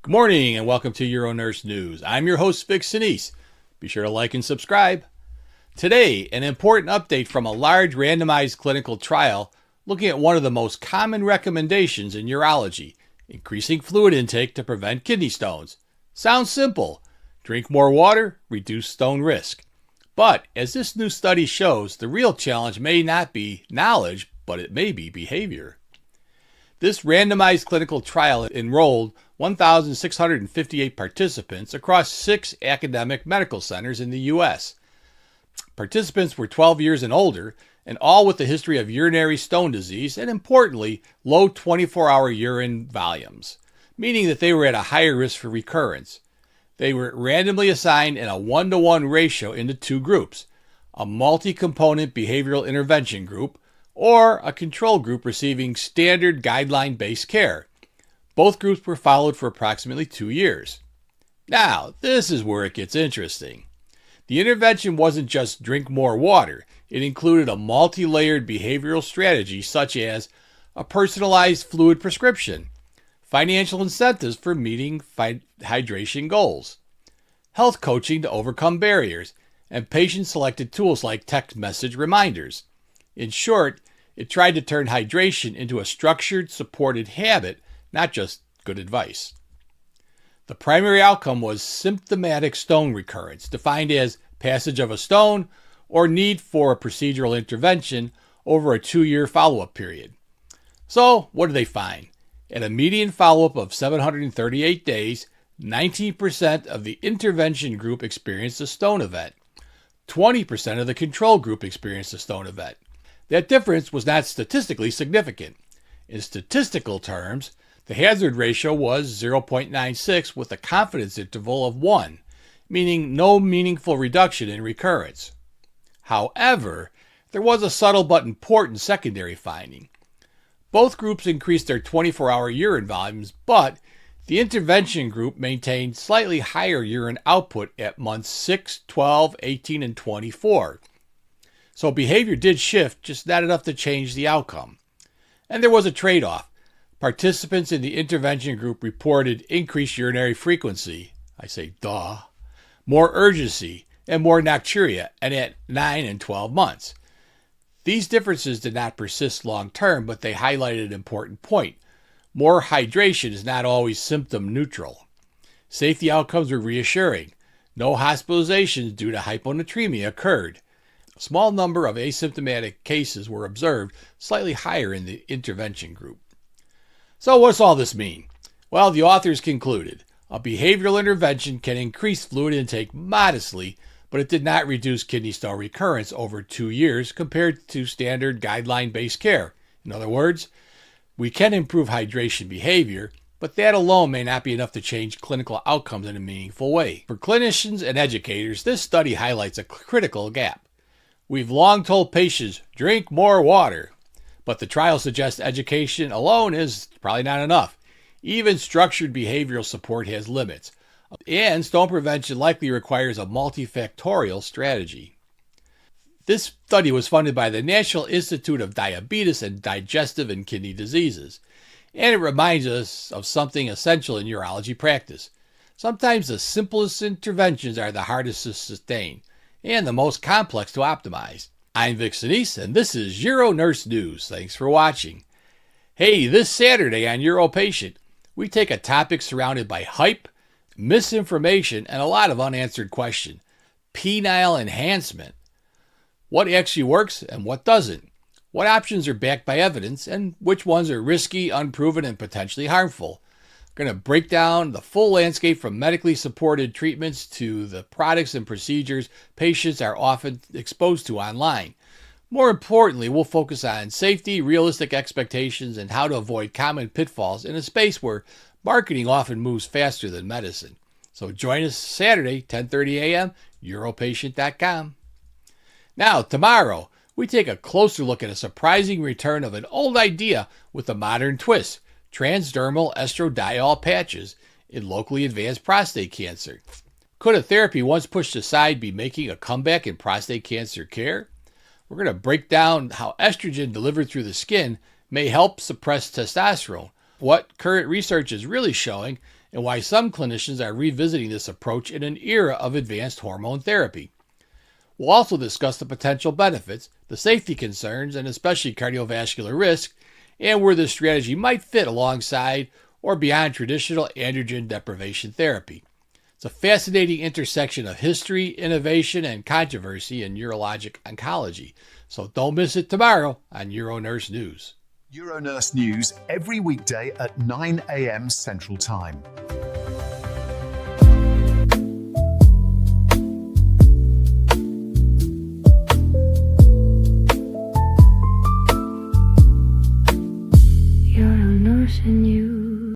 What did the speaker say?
Good morning and welcome to UroNurse News. I'm your host, Vic Senese. Be sure to like and subscribe. Today, an important update from a large randomized clinical trial looking at one of the most common recommendations in urology, increasing fluid intake to prevent kidney stones. Sounds simple. Drink more water, reduce stone risk. But as this new study shows, the real challenge may not be knowledge, but it may be behavior. This randomized clinical trial enrolled 1,658 participants across 6 academic medical centers in the U.S. Participants were 12 years and older, and all with a history of urinary stone disease and, importantly, low 24-hour urine volumes, meaning that they were at a higher risk for recurrence. They were randomly assigned in a 1-to-1 ratio into 2 groups, a multi-component behavioral intervention group or a control group receiving standard guideline-based care. Both groups were followed for approximately 2 years. Now, this is where it gets interesting. The intervention wasn't just drink more water. It included a multi-layered behavioral strategy such as a personalized fluid prescription, financial incentives for meeting hydration goals, health coaching to overcome barriers, and patient-selected tools like text message reminders. In short, it tried to turn hydration into a structured, supported habit, not just good advice. The primary outcome was symptomatic stone recurrence, defined as passage of a stone or need for a procedural intervention over a 2-year follow-up period. So, what did they find? At a median follow-up of 738 days, 19% of the intervention group experienced a stone event. 20% of the control group experienced a stone event. That difference was not statistically significant. In statistical terms, the hazard ratio was 0.96 with a confidence interval of 1, meaning no meaningful reduction in recurrence. However, there was a subtle but important secondary finding. Both groups increased their 24-hour urine volumes, but the intervention group maintained slightly higher urine output at months 6, 12, 18, and 24. So behavior did shift, just not enough to change the outcome. And there was a trade-off. Participants in the intervention group reported increased urinary frequency, I say duh, more urgency, and more nocturia, and at 9 and 12 months. These differences did not persist long term, but they highlighted an important point. More hydration is not always symptom neutral. Safety outcomes were reassuring. No hospitalizations due to hyponatremia occurred. A small number of asymptomatic cases were observed, slightly higher in the intervention group. So what's all this mean? Well, the authors concluded a behavioral intervention can increase fluid intake modestly, but it did not reduce kidney stone recurrence over 2 years compared to standard guideline-based care. In other words, we can improve hydration behavior, but that alone may not be enough to change clinical outcomes in a meaningful way. For clinicians and educators, this study highlights a critical gap. We've long told patients, drink more water. But the trial suggests education alone is probably not enough. Even structured behavioral support has limits. And stone prevention likely requires a multifactorial strategy. This study was funded by the National Institute of Diabetes and Digestive and Kidney Diseases. And it reminds us of something essential in urology practice. Sometimes the simplest interventions are the hardest to sustain and the most complex to optimize. I'm Vic Senese, and this is UroNurse News. Thanks for watching. Hey, this Saturday on UroPatient, we take a topic surrounded by hype, misinformation, and a lot of unanswered questions. Penile enhancement. What actually works and what doesn't? What options are backed by evidence and which ones are risky, unproven, and potentially harmful? We're going to break down the full landscape from medically supported treatments to the products and procedures patients are often exposed to online. More importantly, we'll focus on safety, realistic expectations, and how to avoid common pitfalls in a space where marketing often moves faster than medicine. So join us Saturday, 10:30 a.m., uropatient.com. Now, tomorrow, we take a closer look at a surprising return of an old idea with a modern twist. Transdermal estradiol patches in locally advanced prostate cancer. Could a therapy once pushed aside be making a comeback in prostate cancer care? We're going to break down how estrogen delivered through the skin may help suppress testosterone, what current research is really showing, and why some clinicians are revisiting this approach in an era of advanced hormone therapy. We'll also discuss the potential benefits, the safety concerns, and especially cardiovascular risk, and where this strategy might fit alongside or beyond traditional androgen deprivation therapy. It's a fascinating intersection of history, innovation, and controversy in urologic oncology. So don't miss it tomorrow on UroNurse News. UroNurse News every weekday at 9 a.m. Central Time.